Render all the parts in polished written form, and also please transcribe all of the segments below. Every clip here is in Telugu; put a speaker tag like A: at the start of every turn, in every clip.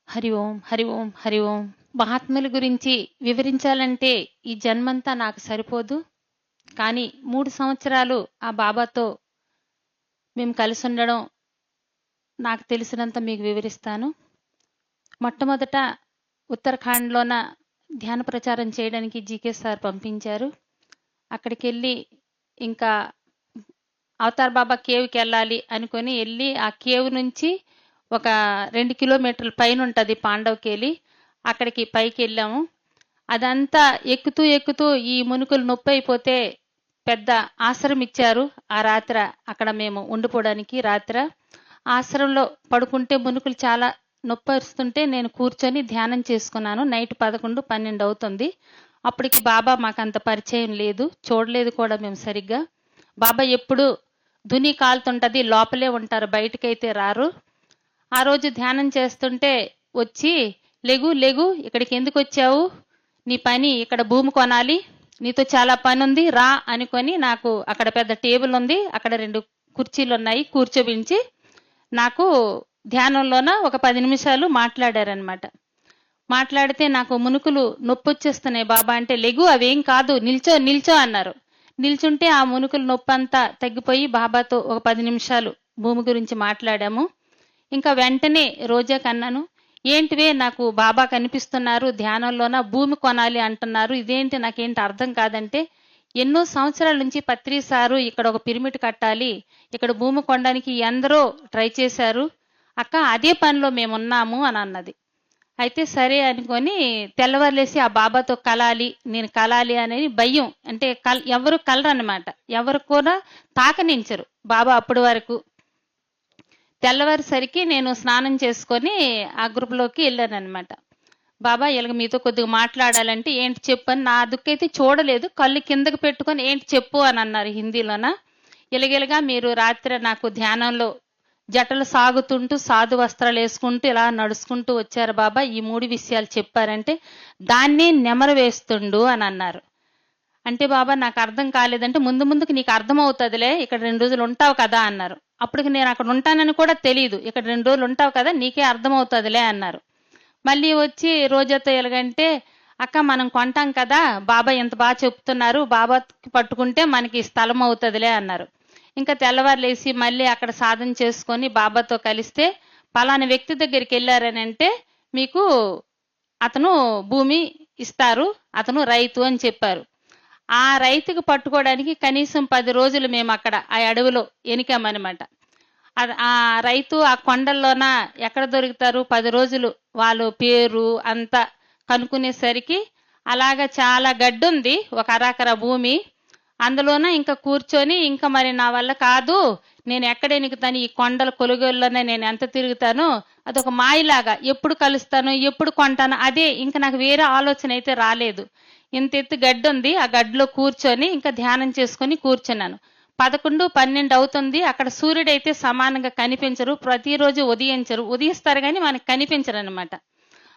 A: హరి ఓం హరి ఓం హరి ఓం. మహాత్ముల గురించి వివరించాలంటే ఈ జన్మంతా నాకు సరిపోదు. కానీ 3 సంవత్సరాలు ఆ బాబాతో మేము కలిసి ఉండడం నాకు తెలిసినంత మీకు వివరిస్తాను. మొట్టమొదట ఉత్తరాఖండ్లోన ధ్యాన ప్రచారం చేయడానికి జీకే సార్ పంపించారు. అక్కడికి వెళ్ళి ఇంకా అవతార్ బాబా కేవ్కి వెళ్ళాలి అనుకొని వెళ్ళి ఆ కేవ్ నుంచి ఒక 2 కిలోమీటర్ల పైన ఉంటుంది పాండవ్కేలి. అక్కడికి పైకి వెళ్ళాము. అదంతా ఎక్కుతూ ఈ మునుకులు నొప్పి అయిపోతే పెద్ద ఆశ్రమం ఇచ్చారు. ఆ రాత్ర అక్కడ మేము ఉండిపోవడానికి రాత్ర ఆశ్రమంలో పడుకుంటే మునుకులు చాలా నొప్పి వస్తుంటే నేను కూర్చొని ధ్యానం చేసుకున్నాను. నైట్ 11, 12 అవుతుంది. అప్పటికి బాబా మాకంత పరిచయం లేదు, చూడలేదు కూడా మేము సరిగ్గా. బాబా ఎప్పుడు దుని కాలుతుంటది, లోపలే ఉంటారు, బయటకైతే రారు. ఆ రోజు ధ్యానం చేస్తుంటే వచ్చి లెగు లెగు, ఇక్కడికి ఎందుకు వచ్చావు, నీ పని ఇక్కడ భూమి కొనాలి, నీతో చాలా పని ఉంది రా అనుకొని నాకు అక్కడ పెద్ద టేబుల్ ఉంది, అక్కడ 2 కుర్చీలు ఉన్నాయి, కూర్చోబించి నాకు ధ్యానంలోన ఒక 10 నిమిషాలు మాట్లాడారనమాట. మాట్లాడితే నాకు మునుకులు నొప్పి వచ్చేస్తున్నాయి బాబా అంటే, లెగు అవేం కాదు, నిల్చో నిల్చో అన్నారు. నిల్చుంటే ఆ మునుకులు నొప్పి అంతా తగ్గిపోయి బాబాతో ఒక 10 నిమిషాలు భూమి గురించి మాట్లాడాము. ఇంకా వెంటనే రోజా కన్నాను, ఏంటివే నాకు బాబా కనిపిస్తున్నారు ధ్యానంలోన, భూమి కొనాలి అంటున్నారు, ఇదేంటి నాకేంటి అర్థం కాదంటే, ఎన్నో సంవత్సరాల నుంచి పత్రి సారు ఇక్కడ ఒక పిరమిడ్ కట్టాలి, ఇక్కడ భూమి కొనడానికి ఎందరో ట్రై చేశారు అక్క, అదే పనిలో మేమున్నాము అని అన్నది. అయితే సరే అనుకొని తెల్లవారులేసి ఆ బాబాతో కలాలి, నేను కలాలి అనేది భయం. అంటే ఎవరు కలరనమాట, ఎవరు కూడా తాకనించరు బాబా అప్పటి వరకు. తెల్లవారుసరికి నేను స్నానం చేసుకొని ఆ గ్రూప్లోకి వెళ్ళాను అనమాట. బాబా ఇలాగ మీతో కొద్దిగా మాట్లాడాలంటే, ఏంటి చెప్పు అని, నా దుక్కైతే చూడలేదు, కళ్ళు కిందకి పెట్టుకొని ఏంటి చెప్పు అని అన్నారు హిందీలోన. ఇలాగిలగా మీరు రాత్రి నాకు ధ్యానంలో జటలు సాగుతుంటూ సాధు వస్త్రాలు వేసుకుంటూ ఇలా నడుచుకుంటూ వచ్చారు బాబా, ఈ 3 విషయాలు చెప్పారంటే దాన్ని నెమరు వేస్తుండు అని అన్నారు. అంటే బాబా నాకు అర్థం కాలేదంటే, ముందుకు నీకు అర్థమవుతుందిలే, ఇక్కడ 2 రోజులు ఉంటావు కదా అన్నారు. అప్పటికి నేను అక్కడ ఉంటానని కూడా తెలియదు, ఇక్కడ 2 రోజులు ఉంటావు కదా నీకే అర్థమవుతుందిలే అన్నారు. మళ్ళీ వచ్చి రోజాతో ఎలాగంటే, అక్క మనం కొంటాం కదా, బాబా ఎంత బాగా చెప్తున్నారు, బాబాకి పట్టుకుంటే మనకి స్థలం అవుతుందిలే అన్నారు. ఇంకా తెల్లవారులేసి మళ్ళీ అక్కడ సాధన చేసుకొని బాబాతో కలిస్తే, పలానా వ్యక్తి దగ్గరికి వెళ్ళారని అంటే మీకు అతను భూమి ఇస్తారు, అతను రైతు అని చెప్పారు. ఆ రైతుకు పట్టుకోవడానికి కనీసం 10 రోజులు మేము అక్కడ ఆ అడవిలో ఎనికామనమాట. ఆ రైతు ఆ కొండల్లోన ఎక్కడ దొరుకుతారు, 10 రోజులు వాళ్ళు పేరు అంతా కనుక్కునేసరికి అలాగా చాలా గడ్డి ఉంది, ఒక అరాకర భూమి. అందులోన ఇంకా కూర్చొని ఇంకా మరి నా వల్ల కాదు, నేను ఎక్కడ ఎనుకుతాను, ఈ కొండల కొలుగోల్లోనే నేను ఎంత తిరుగుతాను, అదొక మాయలాగా, ఎప్పుడు కలుస్తాను ఎప్పుడు కొంటాను, అదే ఇంకా నాకు వేరే ఆలోచన అయితే రాలేదు. ఇంత ఎత్తు గడ్డి ఉంది, ఆ గడ్డిలో కూర్చొని ఇంకా ధ్యానం చేసుకొని కూర్చున్నాను. 11, 12 అవుతుంది. అక్కడ సూర్యుడు అయితే సమానంగా కనిపించరు, ప్రతిరోజు ఉదయిస్తారు కానీ మనకు కనిపించరు అనమాట.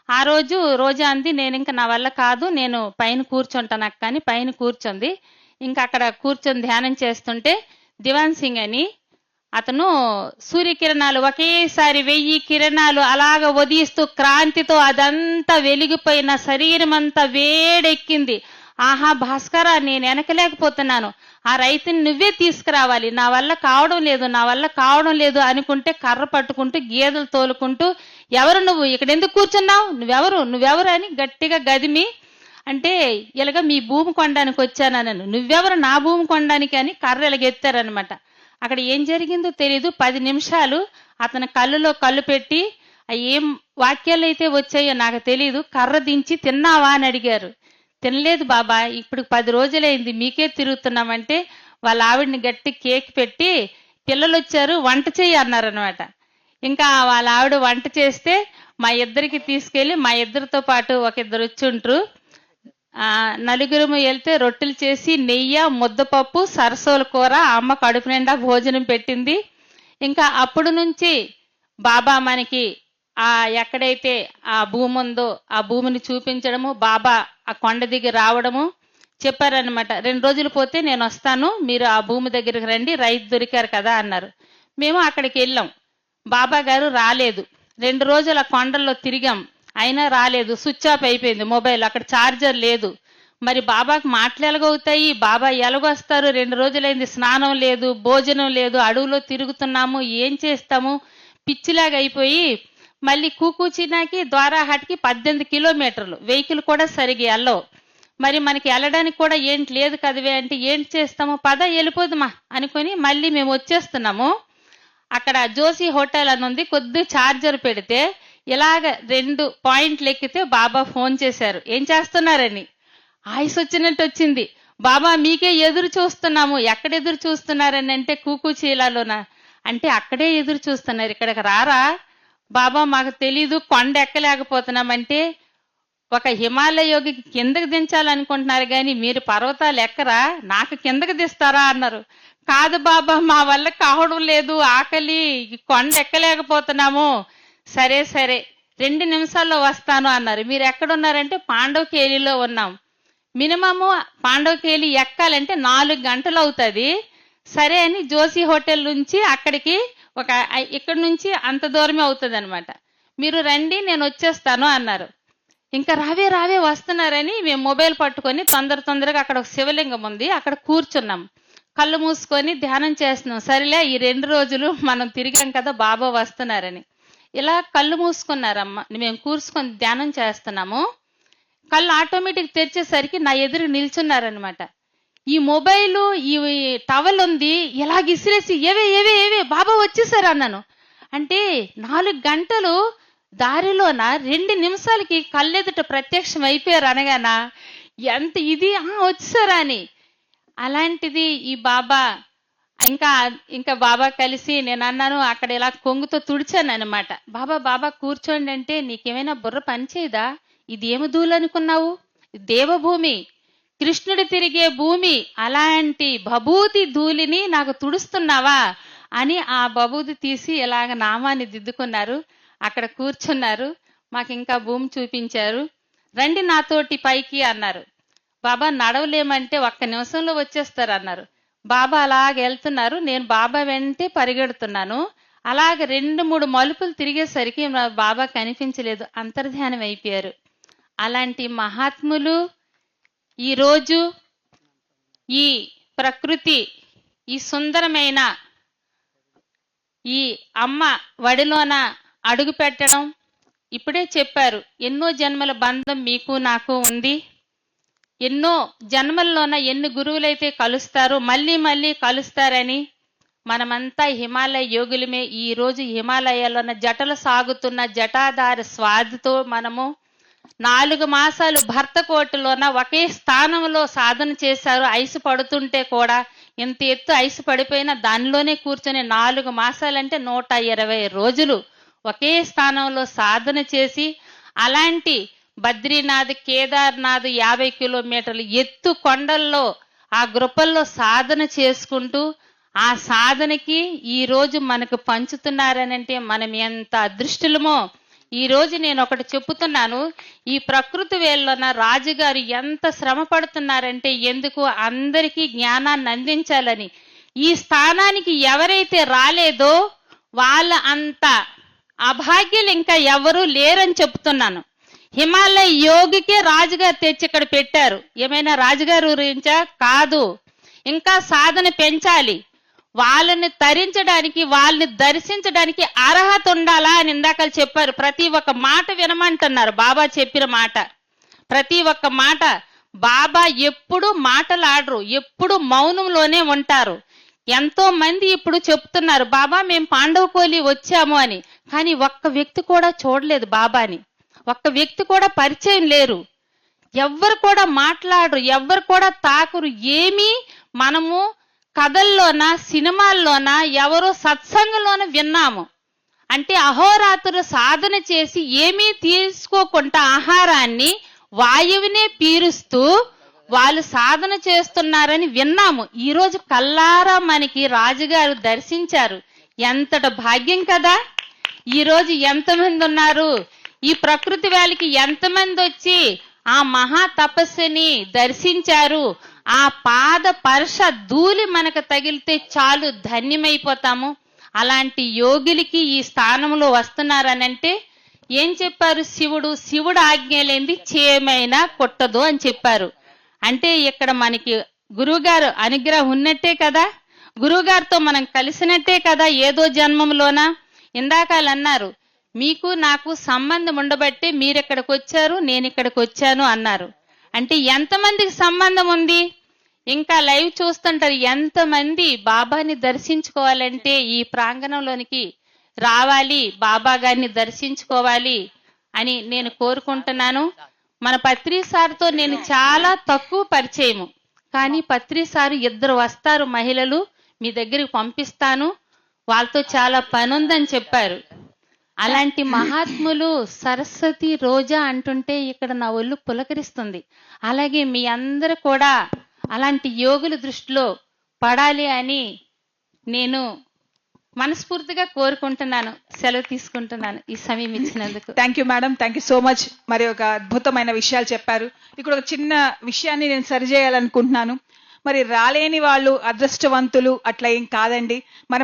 A: ఆ రోజు రోజా అంది, నేను ఇంకా నా వల్ల కాదు, నేను పైన కూర్చుంటాను అక్క అని పైన కూర్చుంది. ఇంకా అక్కడ కూర్చొని ధ్యానం చేస్తుంటే దివాన్ సింగ్ అని అతను సూర్యకిరణాలు ఒకేసారి 1000 కిరణాలు అలాగ ఉదయిస్తూ క్రాంతితో అదంతా వెలిగిపోయిన శరీరం అంతా వేడెక్కింది. ఆహా భాస్కర, నేను వెనకలేకపోతున్నాను, ఆ రైతుని నువ్వే తీసుకురావాలి, నా వల్ల కావడం లేదు అనుకుంటే కర్ర పట్టుకుంటూ గేదెలు తోలుకుంటూ, ఎవరు నువ్వు, ఇక్కడ ఎందుకు కూర్చున్నావు, నువ్వెవరు అని గట్టిగా గదిమి, అంటే ఇలాగ మీ భూమి కొనడానికి వచ్చానన్నాను, నువ్వెవరు నా భూమి కొనడానికి అని కర్ర ఇలాగెత్తారనమాట. అక్కడ ఏం జరిగిందో తెలీదు, 10 నిమిషాలు అతని కళ్ళులో కళ్ళు పెట్టి ఏం వాక్యాలు అయితే వచ్చాయో నాకు తెలీదు, కర్ర దించి తిన్నావా అని అడిగారు. తినలేదు బాబా, ఇప్పుడు 10 రోజులైంది మీకే తిరుగుతున్నామంటే వాళ్ళ ఆవిడని గట్టి కేక్ పెట్టి, పిల్లలు వచ్చారు వంట చెయ్యి అన్నారనమాట. ఇంకా వాళ్ళ ఆవిడ వంట చేస్తే మా ఇద్దరికి తీసుకెళ్ళి, మా ఇద్దరితో పాటు ఒక ఇద్దరు వచ్చుంటారు, నలుగురు వెళ్తే రొట్టెలు చేసి నెయ్యి, ముద్దపప్పు, సరసోల కూర అమ్మ కడుపు నిండా భోజనం పెట్టింది. ఇంకా అప్పుడు నుంచి బాబా మనకి ఎక్కడైతే ఆ భూమి ఉందో ఆ భూమిని చూపించడము, బాబా ఆ కొండ దిగి రావడము చెప్పారనమాట. 2 రోజులు పోతే నేను వస్తాను, మీరు ఆ భూమి దగ్గరికి రండి, రైతు దొరికారు కదా అన్నారు. మేము అక్కడికి వెళ్ళాం, బాబా గారు రాలేదు. 2 రోజులు ఆ కొండల్లో తిరిగాం, అయినా రాలేదు, స్విచ్ ఆఫ్ అయిపోయింది మొబైల్, అక్కడ ఛార్జర్ లేదు. మరి బాబాకి మాటలు ఎలాగవుతాయి, బాబా ఎలాగొస్తారు? 2 రోజులైంది, స్నానం లేదు, భోజనం లేదు, అడవులో తిరుగుతున్నాము, ఏం చేస్తాము? పిచ్చిలాగా అయిపోయి మళ్ళీ కూకూచినాకి ద్వారాహాట్కి 18 కిలోమీటర్లు, వెహికల్ కూడా సరిగ్గా వెళ్ళవు. మరి మనకి వెళ్ళడానికి కూడా ఏంటి లేదు కదవే అంటే ఏంటి చేస్తాము, పద వెళ్ళిపోదుమా అనుకొని మళ్ళీ మేము వచ్చేస్తున్నాము. అక్కడ జోసి హోటల్ అని ఉంది, కొద్ది ఛార్జర్ పెడితే ఇలాగ 2 పాయింట్లు ఎక్కితే బాబా ఫోన్ చేశారు, ఏం చేస్తున్నారని. ఆయుస్ వచ్చినట్టు వచ్చింది. బాబా మీకే ఎదురు చూస్తున్నాము. ఎక్కడ ఎదురు చూస్తున్నారని అంటే కూకూచీలాలోన. అంటే అక్కడే ఎదురు చూస్తున్నారు, ఇక్కడికి రారా బాబా? మాకు తెలీదు, కొండ ఎక్కలేకపోతున్నామంటే ఒక హిమాలయ యోగికి కిందకి దించాలనుకుంటున్నారు కానీ మీరు పర్వతాలు ఎక్కరా, నాకు కిందకి దిస్తారా అన్నారు. కాదు బాబా, మా వల్ల కావడం లేదు, ఆకలి, కొండ ఎక్కలేకపోతున్నాము. సరే సరే 2 నిమిషాల్లో వస్తాను అన్నారు. మీరు ఎక్కడున్నారంటే పాండవకేలిలో ఉన్నాం. మినిమము పాండవకేలి ఎక్కాలంటే 4 గంటలు అవుతుంది. సరే అని జోసి హోటల్ నుంచి అక్కడికి ఇక్కడ నుంచి అంత దూరమే అవుతుంది అనమాట. మీరు రండి, నేను వచ్చేస్తాను అన్నారు. ఇంకా రావే రావే వస్తున్నారని మేము మొబైల్ పట్టుకొని తొందరగా అక్కడ ఒక శివలింగం ఉంది, అక్కడ కూర్చున్నాం. కళ్ళు మూసుకొని ధ్యానం చేస్తున్నాం. సరేలే ఈ 2 రోజులు మనం తిరిగాం కదా, బాబా వస్తున్నారని. ఇలా కళ్ళు మూసుకున్నారమ్మ, మేము కూర్చుకొని ధ్యానం చేస్తున్నాము. కళ్ళు ఆటోమేటిక్ తెరిచేసరికి నా ఎదురు నిల్చున్నారనమాట. ఈ మొబైలు ఈ టవల్ ఉంది, ఇలా గిసిరేసి ఏవే ఏవే ఏవే బాబా వచ్చేసారు అన్నాను. అంటే 4 గంటలు దారిలోన 2 నిమిషాలకి కళ్ళెదుట ప్రత్యక్షం అయిపోయారు అనగానా ఎంత ఇది వచ్చేసారా అని. అలాంటిది ఈ బాబా ఇంకా బాబా కలిసి నేను అన్నాను, అక్కడ ఇలా కొంగుతో తుడిచాను అనమాట. బాబా కూర్చోండి అంటే నీకేమైనా బుర్ర పనిచేయదా, ఇది ఏమి ధూళి అనుకున్నావు, దేవభూమి, కృష్ణుడు తిరిగే భూమి, అలాంటి భభూతి ధూళిని నాకు తుడుస్తున్నావా అని ఆ భభూతి తీసి ఇలాగ నామాన్ని దిద్దుకున్నారు. అక్కడ కూర్చున్నారు, మాకు ఇంకా భూమి చూపించారు. రండి నాతోటి పైకి అన్నారు. బాబా నడవలేమంటే 1 నిమిషంలో వచ్చేస్తారు అన్నారు. బాబా అలాగ వెళ్తున్నారు, నేను బాబా వెంటే పరిగెడుతున్నాను. అలాగ 2-3 మలుపులు తిరిగేసరికి బాబా కనిపించలేదు, అంతర్ధ్యానం అయిపోయారు. అలాంటి మహాత్ములు ఈరోజు ఈ ప్రకృతి, ఈ సుందరమైన ఈ అమ్మ వడిలోన అడుగు పెట్టడం, ఇప్పుడే చెప్పారు ఎన్నో జన్మల బంధం మీకు నాకు ఉంది. ఎన్నో జన్మల్లోన ఎన్ని గురువులైతే కలుస్తారో మళ్ళీ కలుస్తారని మనమంతా హిమాలయ యోగులమే. ఈ రోజు హిమాలయాల్లోన జటలు సాగుతున్న జటాధార స్వాదితో మనము 4 మాసాలు భర్త కోటలోన ఒకే స్థానంలో సాధన చేశారు. ఐసు పడుతుంటే కూడా ఇంత ఎత్తు ఐసు పడిపోయినా దానిలోనే కూర్చొని 4 మాసాలంటే 120 రోజులు ఒకే స్థానంలో సాధన చేసి, అలాంటి బద్రీనాథ్, కేదార్నాథ్ 50 కిలోమీటర్లు ఎత్తు కొండల్లో ఆ గృపల్లో సాధన చేసుకుంటూ ఆ సాధనకి ఈ రోజు మనకు పంచుతున్నారనంటే మనం ఎంత అదృష్టలమో. ఈ రోజు నేను ఒకటి చెప్పుతున్నాను, ఈ ప్రకృతి వేళ్ళలోన రాజుగారు ఎంత శ్రమ పడుతున్నారంటే ఎందుకు, అందరికీ జ్ఞానాన్ని అందించాలని. ఈ స్థానానికి ఎవరైతే రాలేదో వాళ్ళ అంత అభాగ్యులు ఇంకా ఎవరూ లేరని చెప్తున్నాను. హిమాలయ యోగికే రాజుగారు తెచ్చి ఇక్కడ పెట్టారు. ఏమైనా రాజుగారు గురించా కాదు, ఇంకా సాధన పెంచాలి. వాళ్ళని తరించడానికి, వాళ్ళని దర్శించడానికి అర్హత ఉండాలా అని ఇందాక చెప్పారు. ప్రతి ఒక్క మాట వినమంటున్నారు, బాబా చెప్పిన మాట, ప్రతి ఒక్క మాట. బాబా ఎప్పుడు మాటలాడరు, ఎప్పుడు మౌనంలోనే ఉంటారు. ఎంతో మంది ఇప్పుడు చెప్తున్నారు బాబా మేము పాండవకోలి వచ్చాము అని, కానీ ఒక్క వ్యక్తి కూడా చూడలేదు బాబాని, ఒక్క వ్యక్తి కూడా పరిచయం లేరు, ఎవ్వరు కూడా మాట్లాడరు, ఎవ్వరు కూడా తాకురు. ఏమీ మనము కథల్లోన సినిమాల్లోన ఎవరో సత్సంగంలోన విన్నాము. అంటే అహోరాత్రులు సాధన చేసి ఏమీ తీసుకోకుండా ఆహారాన్ని వాయువునే పీరుస్తూ వాళ్ళు సాధన చేస్తున్నారని విన్నాము. ఈరోజు కల్లారా మనకి రాజుగారు దర్శించారు. ఎంతటి భాగ్యం కదా. ఈరోజు ఎంతమంది ఉన్నారు, ఈ ప్రకృతి వాళ్ళకి ఎంతమంది వచ్చి ఆ మహా తపస్సుని దర్శించారు. ఆ పాద పర్ష ధూళి మనకు తగిలితే చాలు ధన్యమైపోతాము. అలాంటి యోగులకి ఈ స్థానంలో వస్తున్నారనంటే ఏం చెప్పారు? శివుడు ఆజ్ఞలేంది చేయమైనా కొట్టదు అని చెప్పారు. అంటే ఇక్కడ మనకి గురువుగారు అనుగ్రహం ఉన్నట్టే కదా, గురువుగారితో మనం కలిసినట్టే కదా ఏదో జన్మంలోన. ఇందాక వాళ్ళు అన్నారు, మీకు నాకు సంబంధం ఉండబట్టే మీరు ఇక్కడికి వచ్చారు, నేను ఇక్కడికి వచ్చాను అన్నారు. అంటే ఎంతమందికి సంబంధం ఉంది? ఇంకా లైవ్ చూస్తుంటారు, ఎంతమంది బాబాని దర్శించుకోవాలంటే ఈ ప్రాంగణంలోనికి రావాలి, బాబా గారిని దర్శించుకోవాలి అని నేను కోరుకుంటున్నాను. మన పత్రి సార్తో నేను చాలా తక్కువ పరిచయము, కానీ పత్రి సారు 2 వస్తారు మహిళలు, మీ దగ్గరికి పంపిస్తాను, వాళ్ళతో చాలా పని ఉందని చెప్పారు. అలాంటి మహాత్ములు సరస్వతి రోజా అంటుంటే ఇక్కడ నా ఒళ్ళు పులకరిస్తుంది. అలాగే మీ అందరూ కూడా అలాంటి యోగుల దృష్టిలో పడాలి అని నేను మనస్ఫూర్తిగా కోరుకుంటున్నాను. సెలవు తీసుకుంటున్నాను ఈ సమయం ఇచ్చినందుకు.
B: Thank you madam, thank you so much. మరి ఒక అద్భుతమైన విషయాలు చెప్పారు. ఇక్కడ ఒక చిన్న విషయాన్ని నేను సరిచేయాలనుకుంటున్నాను. మరి రాలేని వాళ్ళు అదృష్టవంతులు అట్లా ఏం కాదండి.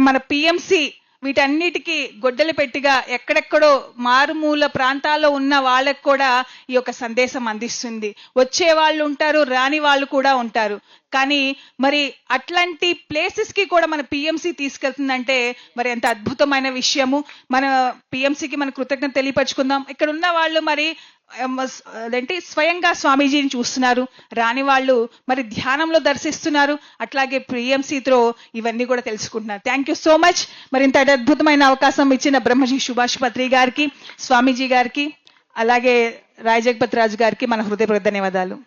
B: మన పిఎంసి వీటన్నిటికీ గొడ్డలి పెట్టిగా ఎక్కడెక్కడో మారుమూల ప్రాంతాల్లో ఉన్న వాళ్ళకు కూడా ఈ యొక్క సందేశం అందిస్తుంది. వచ్చే వాళ్ళు ఉంటారు, రాని వాళ్ళు కూడా ఉంటారు. కానీ మరి అట్లాంటి ప్లేసెస్ కి కూడా మన పిఎంసి తీసుకెళ్తుందంటే మరి ఎంత అద్భుతమైన విషయము. మన పిఎంసికి మన కృతజ్ఞత తెలియపరుచుకుందాం. ఇక్కడ ఉన్న వాళ్ళు మరి అదేంటి స్వయంగా స్వామీజీని చూస్తున్నారు, రాని వాళ్ళు మరి ధ్యానంలో దర్శిస్తున్నారు, అట్లాగే పిఎంసితో ఇవన్నీ కూడా తెలుసుకుంటున్నారు. Thank you so much. మరి ఇంత అద్భుతమైన అవకాశం ఇచ్చిన బ్రహ్మజీ సుభాష్ పత్రి గారికి, స్వామీజీ గారికి, అలాగే రాయ్ జగపతి రాజు గారికి మన హృదయపూర్వక ధన్యవాదాలు.